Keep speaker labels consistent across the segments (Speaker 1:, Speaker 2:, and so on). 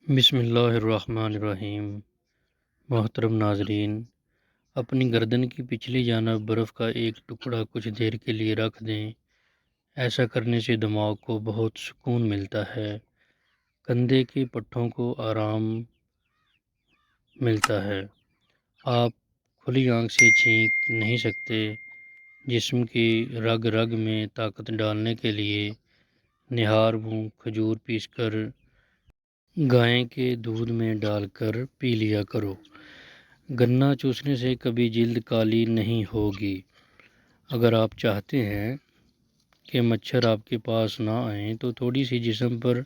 Speaker 1: بسم اللہ الرحمن الرحیم۔ محترم ناظرین، اپنی گردن کی پچھلی جانب برف کا ایک ٹکڑا کچھ دیر کے لیے رکھ دیں۔ ایسا کرنے سے دماغ کو بہت سکون ملتا ہے، کندھے کے پٹھوں کو آرام ملتا ہے۔ آپ کھلی آنکھ سے چھینک نہیں سکتے۔ جسم کی رگ رگ میں طاقت ڈالنے کے لیے نہار منہ کھجور پیس کر گائے کے دودھ میں ڈال کر پی لیا کرو۔ گنا چوسنے سے کبھی جلد کالی نہیں ہوگی۔ اگر آپ چاہتے ہیں کہ مچھر آپ کے پاس نہ آئیں تو تھوڑی سی جسم پر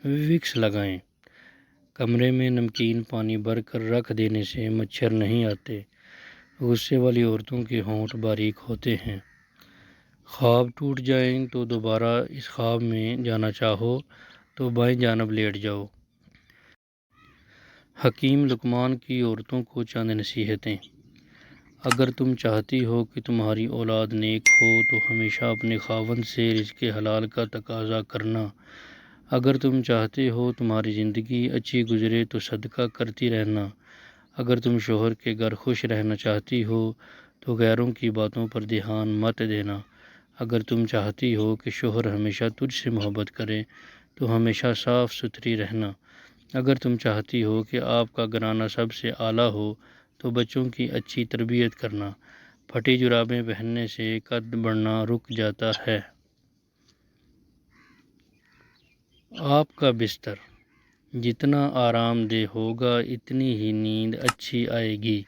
Speaker 1: وکس لگائیں۔ کمرے میں نمکین پانی بھر کر رکھ دینے سے مچھر نہیں آتے۔ غصے والی عورتوں کے ہونٹ باریک ہوتے ہیں۔ خواب ٹوٹ جائیں تو دوبارہ اس خواب میں جانا چاہو تو بائیں جانب لیٹ جاؤ۔ حکیم لقمان کی عورتوں کو چند نصیحتیں۔ اگر تم چاہتی ہو کہ تمہاری اولاد نیک ہو تو ہمیشہ اپنے خاوند سے رزق حلال کا تقاضا کرنا۔ اگر تم چاہتے ہو تمہاری زندگی اچھی گزرے تو صدقہ کرتی رہنا۔ اگر تم شوہر کے گھر خوش رہنا چاہتی ہو تو غیروں کی باتوں پر دھیان مت دینا۔ اگر تم چاہتی ہو کہ شوہر ہمیشہ تجھ سے محبت کرے تو ہمیشہ صاف ستھری رہنا۔ اگر تم چاہتی ہو کہ آپ کا گھرانہ سب سے اعلیٰ ہو تو بچوں کی اچھی تربیت کرنا۔ پھٹی جرابیں پہننے سے قد بڑھنا رک جاتا ہے۔ آپ کا بستر جتنا آرام دہ ہوگا اتنی ہی نیند اچھی آئے گی۔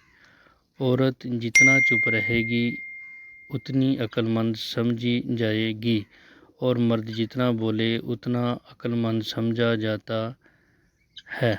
Speaker 1: عورت جتنا چپ رہے گی اتنی عقل مند سمجھی جائے گی اور مرد جتنا بولے اتنا عقل مند سمجھا جاتا ہے۔